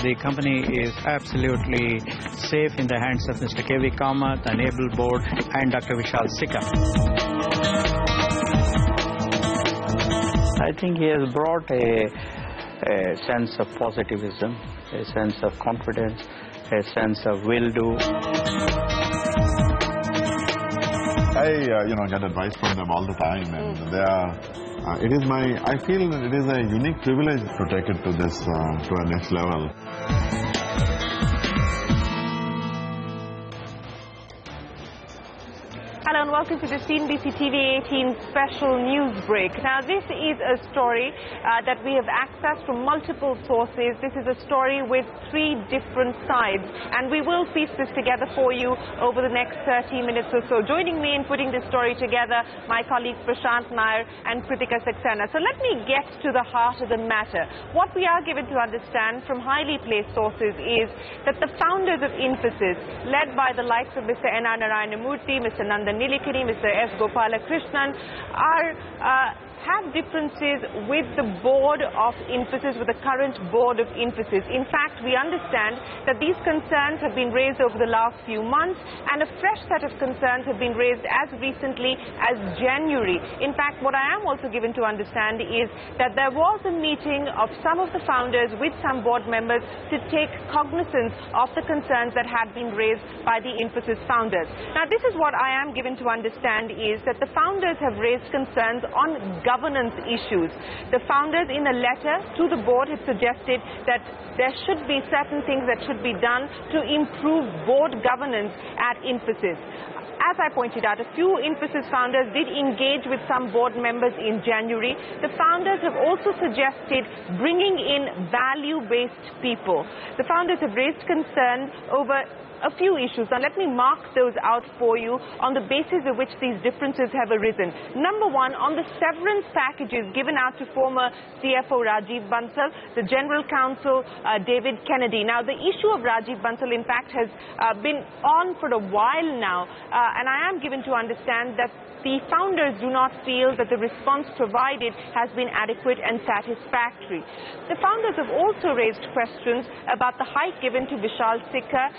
the company is absolutely safe in the hands of Mr. K.V. Kamath, an able board, and Dr. Vishal Sikka. I think he has brought a sense of positivism, a sense of confidence, a sense of will-do. I get advice from them all the time, and they are. I feel it is a unique privilege to take it to this to a next level. Hello and welcome to the CNBC TV 18 special news break. Now this is a story that we have accessed from multiple sources. This is a story with three different sides, and we will piece this together for you over the next 30 minutes or so. Joining me in putting this story together, my colleagues Prashant Nair and Kritika Saxena. So let me get to the heart of the matter. What we are given to understand from highly placed sources is that the founders of Infosys, led by the likes of Mr. N.R. Narayanamurthy, Mr. Nandan Nilikani, Mr. S. Gopalakrishnan, have differences with the board of Infosys, with the current board of Infosys. In fact, we understand that these concerns have been raised over the last few months, and a fresh set of concerns have been raised as recently as January. In fact, what I am also given to understand is that there was a meeting of some of the founders with some board members to take cognizance of the concerns that had been raised by the Infosys founders. Now, this is what I am given to understand is that the founders have raised concerns on governance issues. The founders in a letter to the board have suggested that there should be certain things that should be done to improve board governance at Infosys. As I pointed out, a few Infosys founders did engage with some board members in January. The founders have also suggested bringing in value-based people. The founders have raised concern over a few issues. Now, let me mark those out for you on the basis of which these differences have arisen. Number one, on the severance packages given out to former CFO Rajiv Bansal, the General Counsel David Kennedy. Now, the issue of Rajiv Bansal, in fact, has been on for a while now, and I am given to understand that the founders do not feel that the response provided has been adequate and satisfactory. The founders have also raised questions about the hike given to Vishal Sikka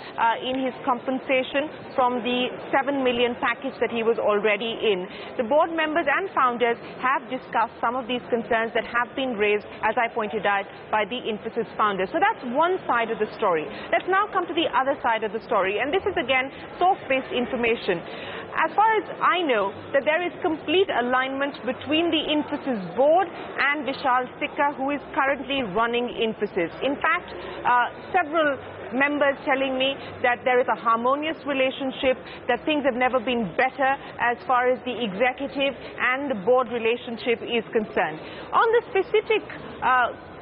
in his compensation from the 7 million package that he was already in. The board members and founders have discussed some of these concerns that have been raised, as I pointed out, by the Infosys founders. So that's one side of the story. Let's now come to the other side of the story, and this is again source-based information. As far as I know, that there is complete alignment between the Infosys board and Vishal Sikka, who is currently running Infosys. In fact, several members telling me that there is a harmonious relationship, that things have never been better as far as the executive and the board relationship is concerned. On the specific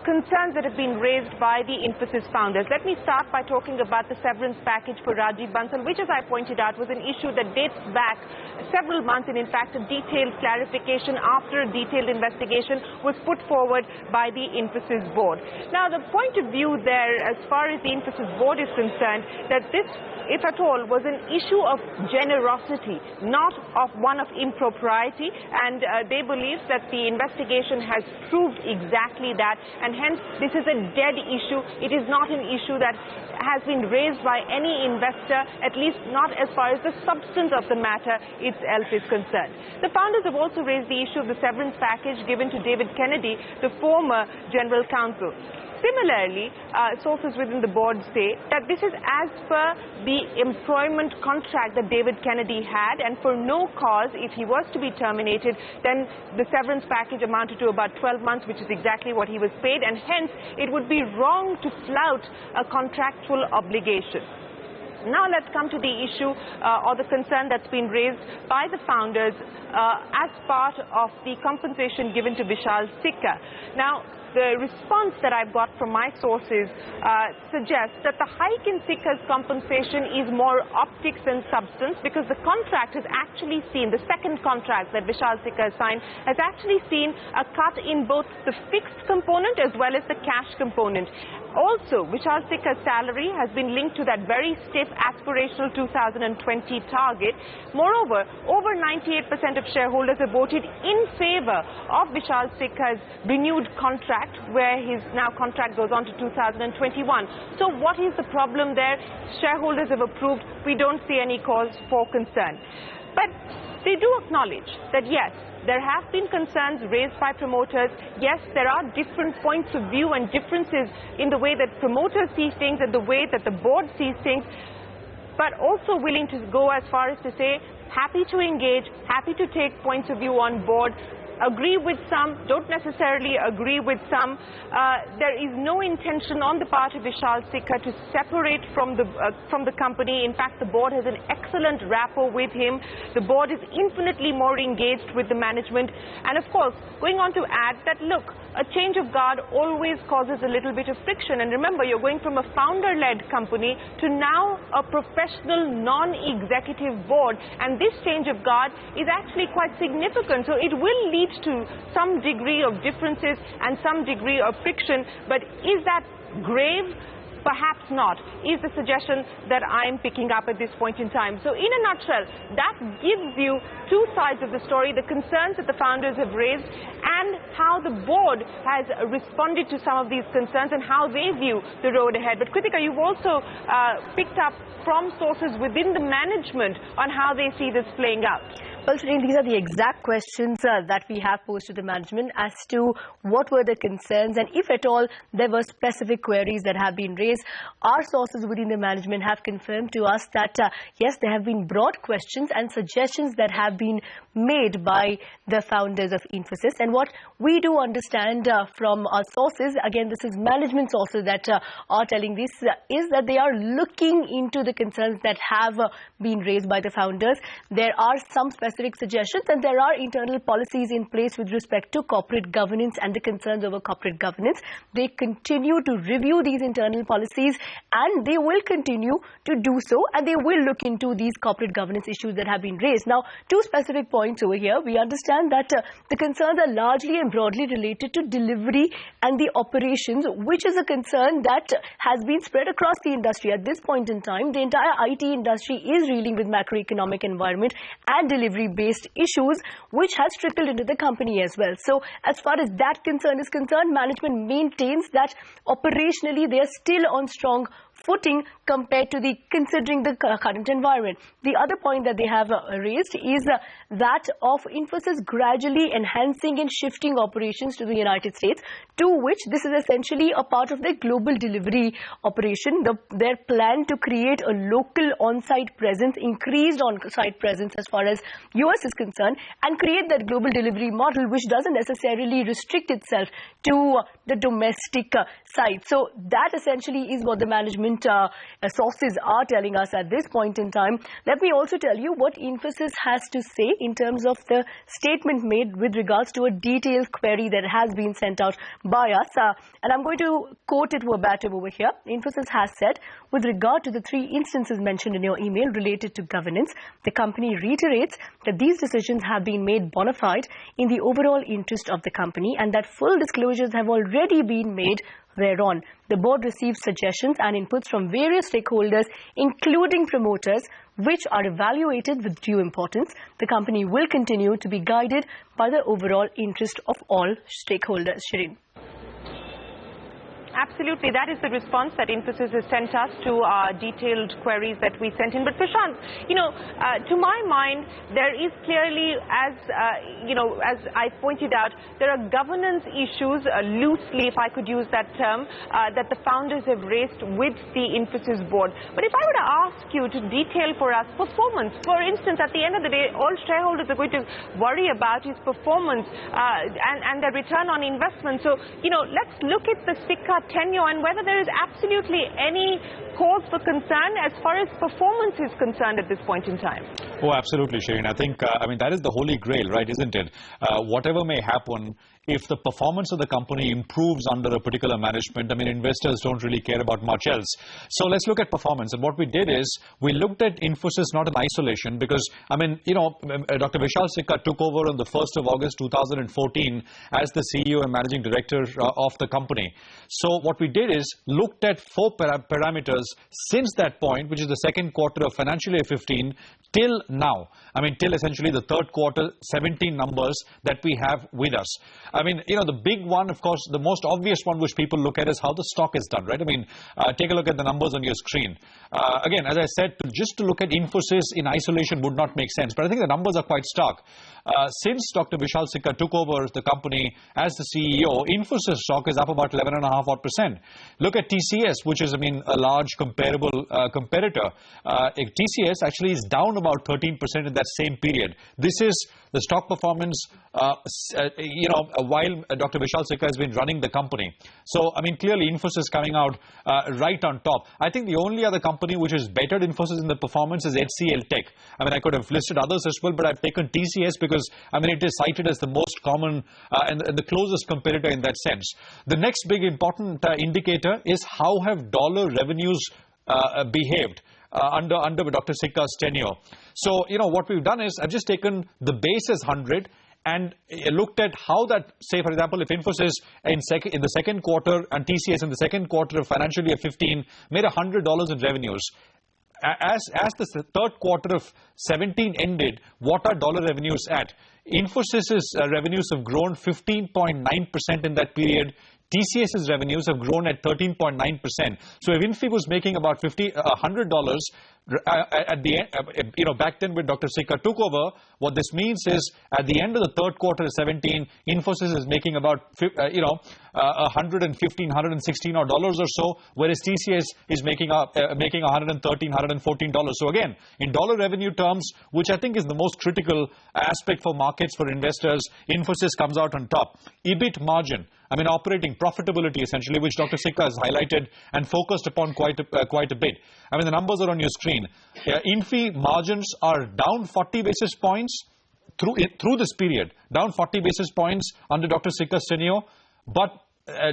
concerns that have been raised by the Infosys founders, let me start by talking about the severance package for Rajiv Bansal, which, as I pointed out, was an issue that dates back several months, and in fact a detailed clarification after a detailed investigation was put forward by the Infosys board. Now, the point of view there, as far as the Infosys board is concerned, that this, if at all, was an issue of generosity, not of one of impropriety, and they believe that the investigation has proved exactly that, and hence this is a dead issue. It is not an issue that has been raised by any investor, at least not as far as the substance of the matter itself is concerned. The founders have also raised the issue of the severance package given to David Kennedy, the former general counsel. Similarly, sources within the board say that this is as per the employment contract that David Kennedy had, and for no cause, if he was to be terminated, then the severance package amounted to about 12 months, which is exactly what he was paid, and hence it would be wrong to flout a contractual obligation. Now let's come to the issue or the concern that's been raised by the founders as part of the compensation given to Vishal Sikka. Now, the response that I've got from my sources suggests that the hike in Sikka's compensation is more optics than substance, because the contract has actually seen, the second contract that Vishal Sikka has signed, has actually seen a cut in both the fixed component as well as the cash component. Also, Vishal Sikka's salary has been linked to that very stiff aspirational 2020 target. Moreover, over 98% of shareholders have voted in favor of Vishal Sikka's renewed contract, where his now contract goes on to 2021. So what is the problem there? Shareholders have approved. We don't see any cause for concern. But they do acknowledge that, yes, there have been concerns raised by promoters. Yes, there are different points of view and differences in the way that promoters see things and the way that the board sees things, but also willing to go as far as to say, happy to engage, happy to take points of view on board, agree with some, don't necessarily agree with some. There is no intention on the part of Vishal Sikka to separate from the company. In fact, the board has an excellent rapport with him. The board is infinitely more engaged with the management. And of course, going on to add that, look, a change of guard always causes a little bit of friction. And remember, you're going from a founder-led company to now a professional, non-executive board. And this change of guard is actually quite significant. So it will lead to some degree of differences and some degree of friction. But is that grave? Perhaps not, is the suggestion that I'm picking up at this point in time. So in a nutshell, that gives you two sides of the story, the concerns that the founders have raised and how the board has responded to some of these concerns and how they view the road ahead. But Kritika, you've also picked up from sources within the management on how they see this playing out. Well, Shireen, these are the exact questions that we have posed to the management as to what were the concerns, and if at all there were specific queries that have been raised. Our sources within the management have confirmed to us that yes, there have been broad questions and suggestions that have been made by the founders of Infosys. And what we do understand from our sources, again this is management sources that are telling this, is that they are looking into the concerns that have been raised by the founders. There are some specific suggestions and there are internal policies in place with respect to corporate governance and the concerns over corporate governance. They continue to review these internal policies and they will continue to do so, and they will look into these corporate governance issues that have been raised. Now, two specific points over here. We understand that the concerns are largely and broadly related to delivery and the operations, which is a concern that has been spread across the industry. At this point in time, the entire IT industry is reeling with macroeconomic environment and delivery-based issues, which has trickled into the company as well. So as far as that concern is concerned, management maintains that operationally they are still on strong footing compared to considering the current environment. The other point that they have raised is that of Infosys gradually enhancing and shifting operations to the United States, to which this is essentially a part of their global delivery operation. Their plan to create a local on-site presence, increased on-site presence as far as US is concerned, and create that global delivery model which doesn't necessarily restrict itself to the domestic side. So that essentially is what the management sources are telling us at this point in time. Let me also tell you what Infosys has to say in terms of the statement made with regards to a detailed query that has been sent out by us. And I'm going to quote it verbatim over here. Infosys has said, with regard to the three instances mentioned in your email related to governance, the company reiterates that these decisions have been made bona fide in the overall interest of the company and that full disclosures have already been made thereon. The board received suggestions and inputs from various stakeholders, including promoters, which are evaluated with due importance. The company will continue to be guided by the overall interest of all stakeholders. Shireen. Absolutely, that is the response that Infosys has sent us to our detailed queries that we sent in. But Prashant, to my mind, there is clearly, as I pointed out, there are governance issues, loosely, if I could use that term, that the founders have raised with the Infosys board. But if I were to ask you to detail for us performance, for instance, at the end of the day, all shareholders are going to worry about is performance and the return on investment. So, let's look at the Sikka tenure and whether there is absolutely any cause for concern as far as performance is concerned at this point in time. Oh, absolutely, Shireen. I think, that is the holy grail, right, isn't it? Whatever may happen if the performance of the company improves under a particular management, I mean, investors don't really care about much else. So let's look at performance. And what we did is we looked at Infosys not in isolation because, I mean, you know, Dr. Vishal Sikka took over on the 1st of August 2014 as the CEO and Managing Director of the company. So what we did is looked at 4 parameters since that point, which is the second quarter of financial year 15 till now. I mean, till essentially the third quarter 17 numbers that we have with us. I mean, you know, the big one, of course, the most obvious one which people look at is how the stock is done, right? I mean, take a look at the numbers on your screen. Again, as I said, just to look at Infosys in isolation would not make sense, but I think the numbers are quite stark. Since Dr. Vishal Sikka took over the company as the CEO, Infosys stock is up about 11.5%. Look at TCS, which is, I mean, a large comparable competitor. TCS actually is down about 13% in that same period. This is the stock performance, you know, while Dr. Vishal Sikka has been running the company. So, I mean, clearly Infosys coming out right on top. I think the only other company which is better than Infosys in the performance is HCL Tech. I mean, I could have listed others as well, but I've taken TCS because, I mean, it is cited as the most common and the closest competitor in that sense. The next big important indicator is how have dollar revenues behaved under Dr. Sikka's tenure. So, you know, what we've done is I've just taken the base as 100 and looked at how that, say, for example, if Infosys in the second quarter and TCS in the second quarter of financial year 15 made $100 in revenues. As the third quarter of 17 ended, what are dollar revenues at? Infosys's revenues have grown 15.9% in that period. TCS's revenues have grown at 13.9%. So if Infi was making about $100 at the end, you know, back then when Dr. Sikka took over, what this means is at the end of the third quarter of 17, Infosys is making about $115, $116 or so, whereas TCS is making $113, $114. So again, in dollar revenue terms, which I think is the most critical aspect for markets, for investors, Infosys comes out on top. EBIT margin, I mean, operating profitability essentially, which Dr. Sikka has highlighted and focused upon quite a bit. I mean, the numbers are on your screen. Infi margins are down 40 basis points through this period, down 40 basis points under Dr. Sikka's tenure, but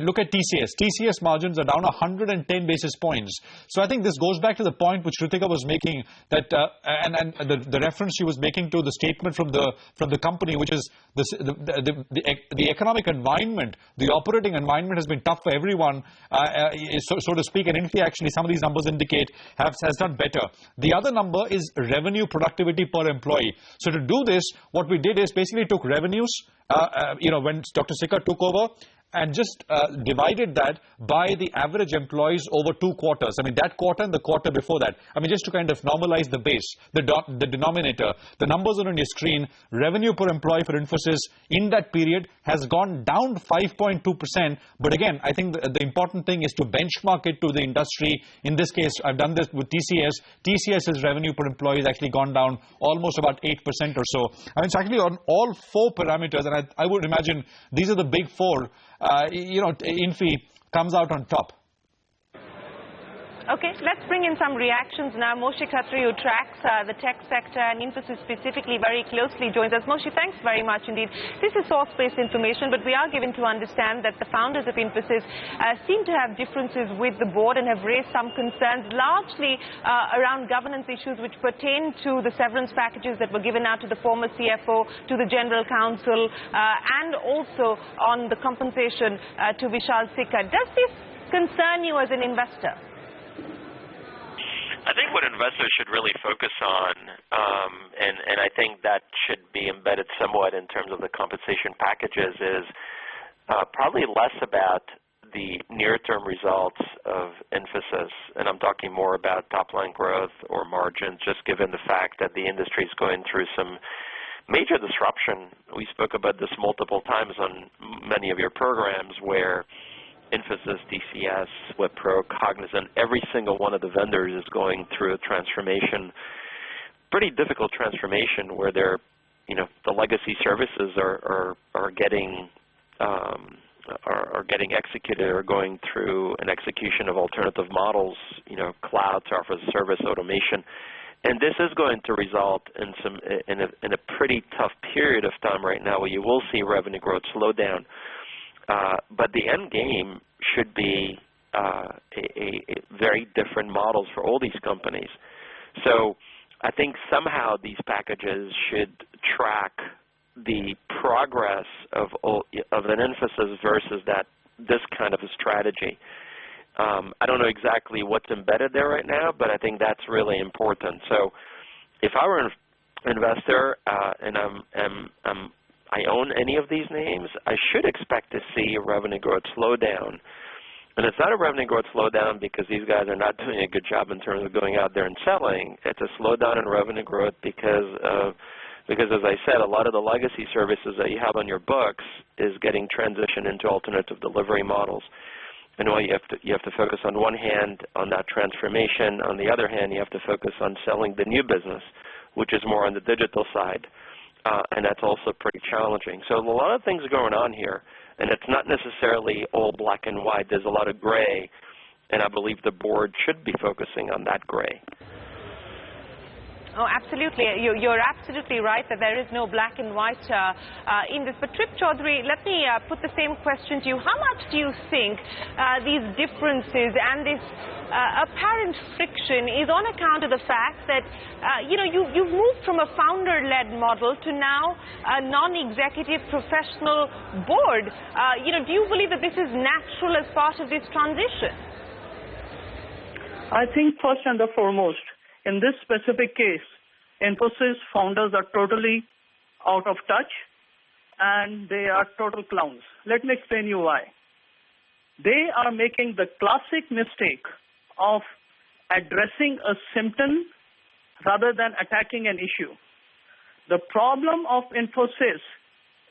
look at TCS. TCS margins are down 110 basis points. So I think this goes back to the point which Ritika was making, that and the reference she was making to the statement from the company, which is the economic environment, the operating environment has been tough for everyone, so to speak. And Infi actually, some of these numbers indicate has done better. The other number is revenue productivity per employee. So to do this, what we did is basically took revenues, when Dr. Sikka took over, and just divided that by the average employees over 2 quarters. I mean, that quarter and the quarter before that. I mean, just to kind of normalize the base, the denominator. The numbers are on your screen. Revenue per employee for Infosys in that period has gone down 5.2%. But again, I think the important thing is to benchmark it to the industry. In this case, I've done this with TCS. TCS's revenue per employee has actually gone down almost about 8% or so. I mean, it's actually on all 4 parameters, and I would imagine these are the big 4. Infi comes out on top. Okay, let's bring in some reactions now. Moshe Khatri, who tracks the tech sector and Infosys specifically very closely, joins us. Moshe, thanks very much indeed. This is source-based information, but we are given to understand that the founders of Infosys seem to have differences with the board and have raised some concerns, largely around governance issues which pertain to the severance packages that were given out to the former CFO, to the General Counsel, and also on the compensation to Vishal Sikka. Does this concern you as an investor? I think what investors should really focus on, and I think that should be embedded somewhat in terms of the compensation packages, is probably less about the near-term results of Infosys, and I'm talking more about top-line growth or margins, just given the fact that the industry is going through some major disruption. We spoke about this multiple times on many of your programs, where Infosys, TCS, Wipro, Cognizant, every single one of the vendors is going through a transformation, pretty difficult transformation, where they're, the legacy services are getting executed, or going through an execution of alternative models, cloud, software as a service, automation. And this is going to result in a pretty tough period of time right now where you will see revenue growth slow down. But the end game should be a very different models for all these companies. So I think somehow these packages should track the progress of an Infosys versus this kind of a strategy. I don't know exactly what's embedded there right now, but I think that's really important. So if I were an investor and I own any of these names, I should expect to see revenue growth slow down. And it's not a revenue growth slowdown because these guys are not doing a good job in terms of going out there and selling. It's a slowdown in revenue growth because, as I said, a lot of the legacy services that you have on your books is getting transitioned into alternative delivery models. And while you have to focus on one hand on that transformation, on the other hand, you have to focus on selling the new business, which is more on the digital side, and that's also pretty challenging. So a lot of things going on here. And it's not necessarily all black and white. There's a lot of gray, and I believe the board should be focusing on that gray. Oh, absolutely. You're absolutely right that there is no black and white in this. But Trip Chaudhary, let me put the same question to you. How much do you think these differences and this apparent friction is on account of the fact that, you've moved from a founder-led model to now a non-executive professional board? Do you believe that this is natural as part of this transition? I think first and foremost, in this specific case, Infosys founders are totally out of touch and they are total clowns. Let me explain you why. They are making the classic mistake of addressing a symptom rather than attacking an issue. The problem of Infosys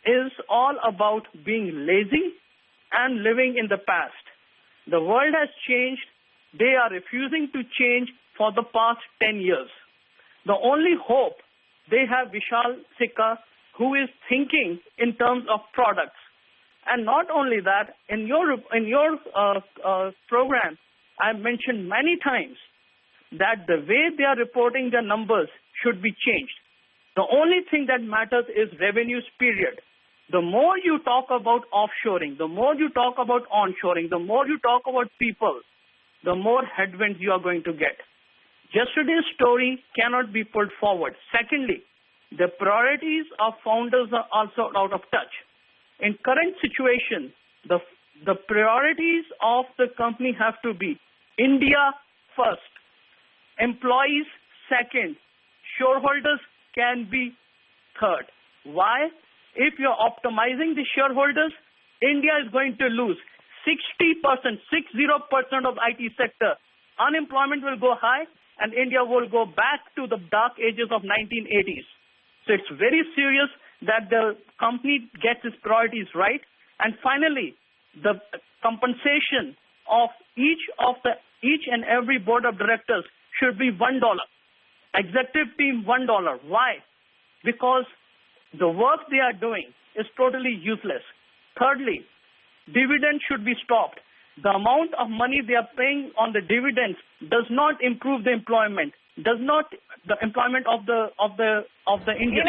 is all about being lazy and living in the past. The world has changed. They are refusing to change for the past 10 years. The only hope they have Vishal Sikka, who is thinking in terms of products. And not only that, in your program, I mentioned many times that the way they are reporting their numbers should be changed. The only thing that matters is revenues, period. The more you talk about offshoring, the more you talk about onshoring, the more you talk about people, the more headwinds you are going to get. Yesterday's story cannot be pulled forward. Secondly, the priorities of founders are also out of touch. In current situation, the priorities of the company have to be India first, employees second, shareholders can be third. Why? If you're optimizing the shareholders, India is going to lose 60% of IT sector. Unemployment will go high, and India will go back to the dark ages of 1980s. So it's very serious that the company gets its priorities right. And finally, the compensation of each and every board of directors should be $1. Executive team, $1. Why? Because the work they are doing is totally useless. Thirdly, dividend should be stopped. The amount of money they are paying on the dividends does not improve the employment. The employment of the Indians.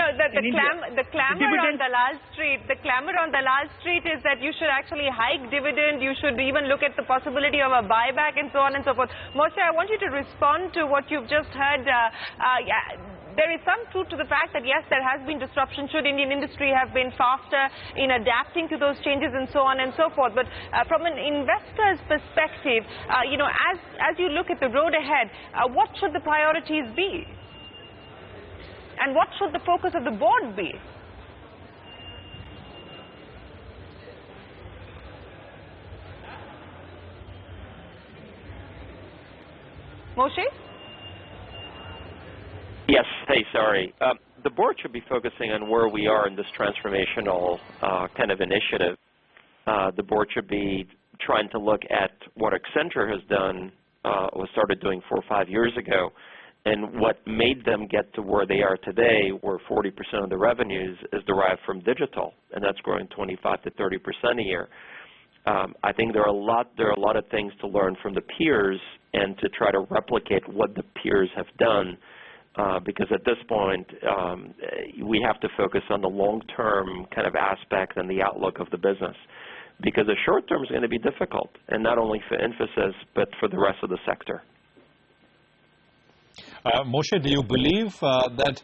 The clamor on the last street is that you should actually hike dividend. You should even look at the possibility of a buyback and so on and so forth. Moshe, I want you to respond to what you've just heard. There is some truth to the fact that, yes, there has been disruption. Should Indian industry have been faster in adapting to those changes and so on and so forth? But from an investor's perspective, as you look at the road ahead, what should the priorities be? And what should the focus of the board be? Moshe? Yes. Hey, sorry. The board should be focusing on where we are in this transformational kind of initiative. The board should be trying to look at what Accenture has done or started doing 4 or 5 years ago, and what made them get to where they are today, where 40% of the revenues is derived from digital, and that's growing 25 to 30% a year. I think there are a lot of things to learn from the peers and to try to replicate what the peers have done. because at this point, we have to focus on the long-term kind of aspect and the outlook of the business, because the short term is going to be difficult, and not only for Infosys, but for the rest of the sector. Moshe, do you believe that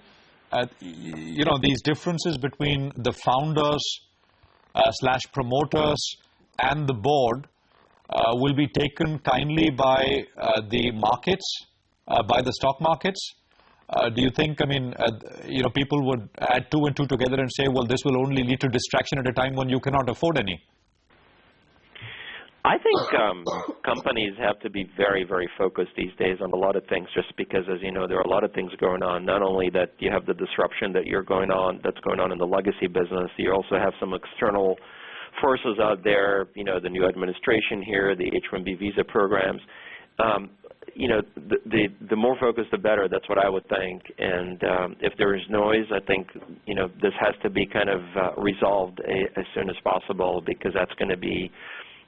these differences between the founders / promoters and the board will be taken kindly by the markets, by the stock markets? Do you think, people would add 2 and 2 together and say, well, this will only lead to distraction at a time when you cannot afford any? I think companies have to be very, very focused these days on a lot of things, just because, as you know, there are a lot of things going on. Not only that you have the disruption that's going on in the legacy business, you also have some external forces out there, the new administration here, the H-1B visa programs. The more focused, the better. That's what I would think. And if there is noise, I think, this has to be kind of resolved as soon as possible, because that's going to be,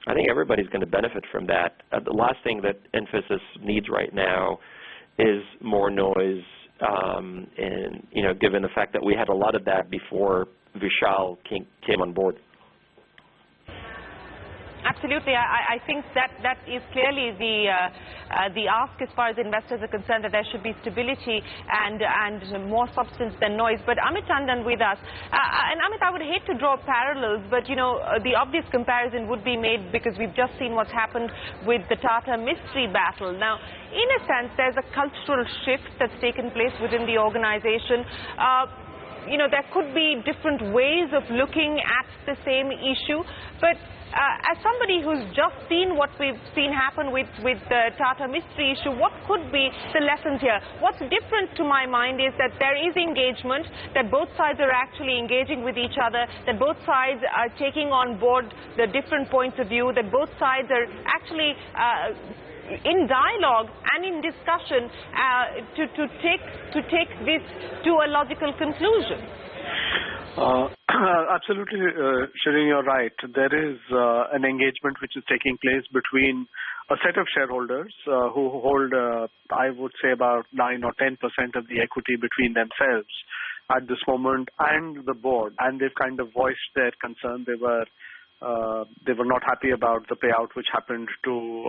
I think everybody's going to benefit from that. The last thing that Infosys needs right now is more noise, and, given the fact that we had a lot of that before Vishal came on board. Absolutely. I think that is clearly the ask as far as investors are concerned, that there should be stability and more substance than noise. But Amit Tandon with us. And Amit, I would hate to draw parallels, but, the obvious comparison would be made because we've just seen what's happened with the Tata mystery battle. Now, in a sense, there's a cultural shift that's taken place within the organization. There could be different ways of looking at the same issue, but as somebody who's just seen what we've seen happen with the Tata mystery issue, what could be the lessons here? What's different to my mind is that there is engagement, that both sides are actually engaging with each other, that both sides are taking on board the different points of view, that both sides are actually in dialogue and in discussion to take this to a logical conclusion. Absolutely, Shireen, you're right. There is an engagement which is taking place between a set of shareholders who hold, I would say, about 9 or 10% of the equity between themselves at this moment, and the board. And they've kind of voiced their concern. They were not happy about the payout which happened to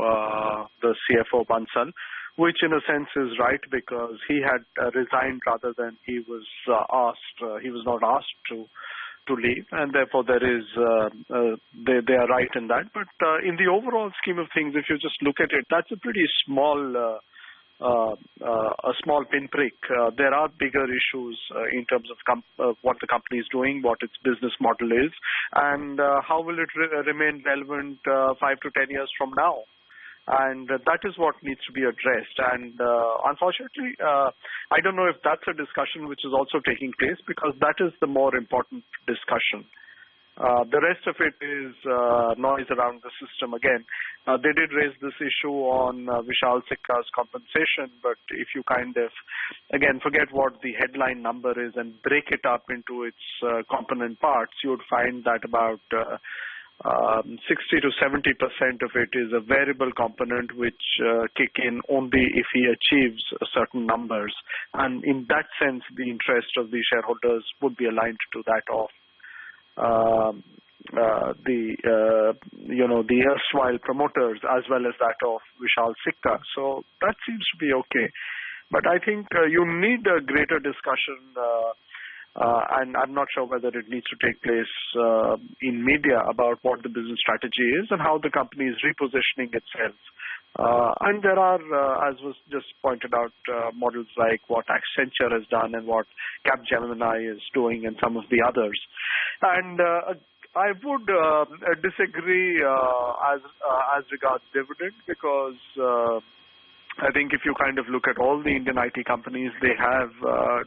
the CFO Bansal, which in a sense is right, because he had resigned rather than he was asked. He was not asked to leave, and therefore there is they are right in that. But in the overall scheme of things, if you just look at it, that's a pretty small a small pinprick. There are bigger issues in terms of what the company is doing, what its business model is, and how will it remain relevant 5 to 10 years from now. And that is what needs to be addressed. And unfortunately, I don't know if that's a discussion which is also taking place, because that is the more important discussion. The rest of it is noise around the system. Again, they did raise this issue on Vishal Sikka's compensation, but if you kind of, again, forget what the headline number is and break it up into its component parts, you would find that about 60 to 70% of it is a variable component which kick in only if he achieves certain numbers. And in that sense, the interest of the shareholders would be aligned to that of the erstwhile promoters, as well as that of Vishal Sikka. So that seems to be okay. But I think you need a greater discussion, and I'm not sure whether it needs to take place in media about what the business strategy is and how the company is repositioning itself. And there are, as was just pointed out, models like what Accenture has done and what Capgemini is doing and some of the others. And I would disagree as regards dividend, because I think if you kind of look at all the Indian IT companies, they have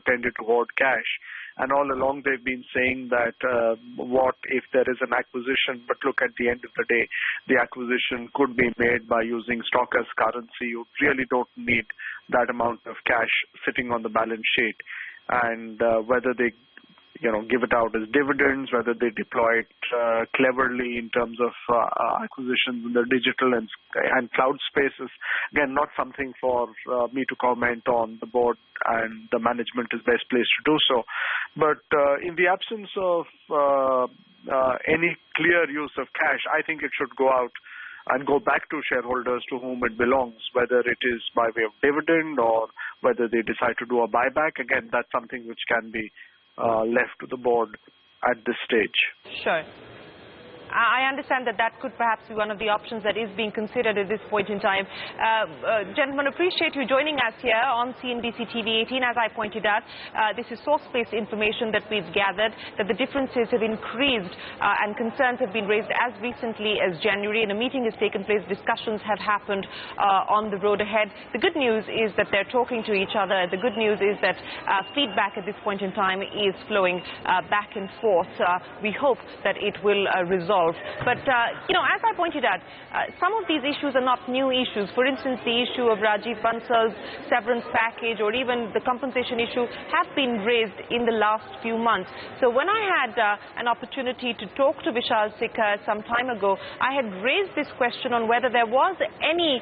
tended to hoard cash. And all along they've been saying that what if there is an acquisition, but look, at the end of the day, the acquisition could be made by using stock as currency. You really don't need that amount of cash sitting on the balance sheet. And whether they give it out as dividends, whether they deploy it cleverly in terms of acquisitions in the digital and cloud spaces. Again, not something for me to comment on. The board and the management is best placed to do so. But in the absence of any clear use of cash, I think it should go out and go back to shareholders to whom it belongs, whether it is by way of dividend or whether they decide to do a buyback. Again, that's something which can be left to the board at this stage. Sure. I understand that that could perhaps be one of the options that is being considered at this point in time. Gentlemen, appreciate you joining us here on CNBC TV 18. As I pointed out, this is source-based information that we've gathered, that the differences have increased and concerns have been raised as recently as January, and a meeting has taken place. Discussions have happened on the road ahead. The good news is that they're talking to each other. The good news is that feedback at this point in time is flowing back and forth. We hope that it will resolve. But, as I pointed out, some of these issues are not new issues. For instance, the issue of Rajiv Bansal's severance package or even the compensation issue have been raised in the last few months. So when I had an opportunity to talk to Vishal Sikka some time ago, I had raised this question on whether there was any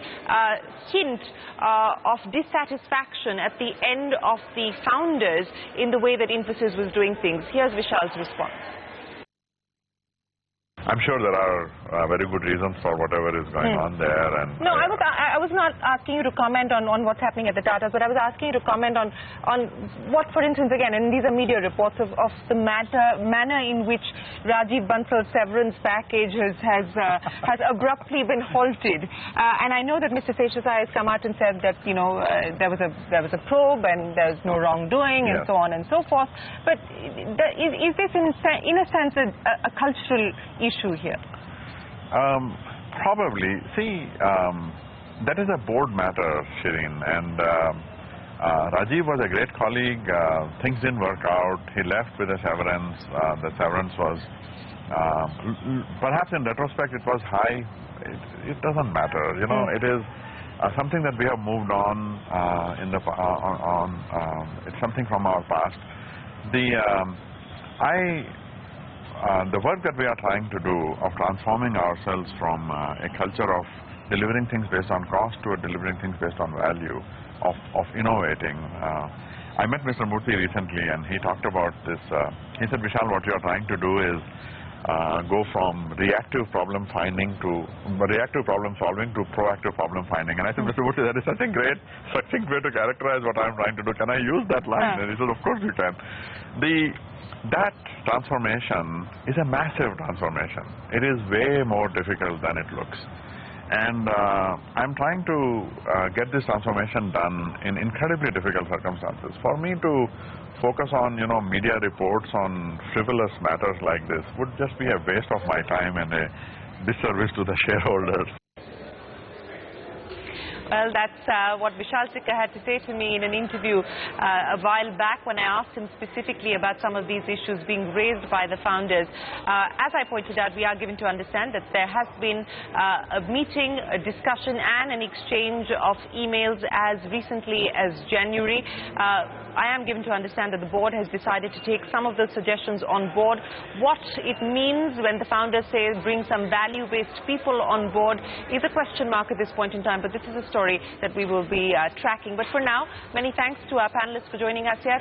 hint of dissatisfaction at the end of the founders in the way that Infosys was doing things. Here's Vishal's response. I'm sure there are very good reasons for whatever is going on there. And no, I was not asking you to comment on what's happening at the Tatas, but I was asking you to comment on what, for instance, again, and these are media reports of the manner in which Rajiv Bansal's severance package has abruptly been halted. And I know that Mr. Seshasai has come out and said that there was a probe and there's no wrongdoing and so on and so forth. But is this in a sense a cultural issue here? Probably. See, that is a board matter, Shireen, and Rajiv was a great colleague. Things didn't work out. He left with a severance. The severance was, perhaps in retrospect, it was high. It doesn't matter. It is something that we have moved on it's something from our past. The work that we are trying to do of transforming ourselves from a culture of delivering things based on cost to delivering things based on value, of innovating. I met Mr. Murthy recently and he talked about this. He said, Vishal, what you are trying to do is go from reactive problem solving to proactive problem finding. And I said, Mr. Murthy, that is such a great, succinct way to characterize what I'm trying to do. Can I use that line? And he said, of course you can. That transformation is a massive transformation. It is way more difficult than it looks. And I'm trying to get this transformation done in incredibly difficult circumstances. For me to focus on, media reports on frivolous matters like this would just be a waste of my time and a disservice to the shareholders. Well, that's what Vishal Sikka had to say to me in an interview a while back when I asked him specifically about some of these issues being raised by the founders. As I pointed out, we are given to understand that there has been a meeting, a discussion and an exchange of emails as recently as January. I am given to understand that the board has decided to take some of those suggestions on board. What it means when the founders say bring some value-based people on board is a question mark at this point in time, but this is a story that we will be tracking. But for now, many thanks to our panelists for joining us here.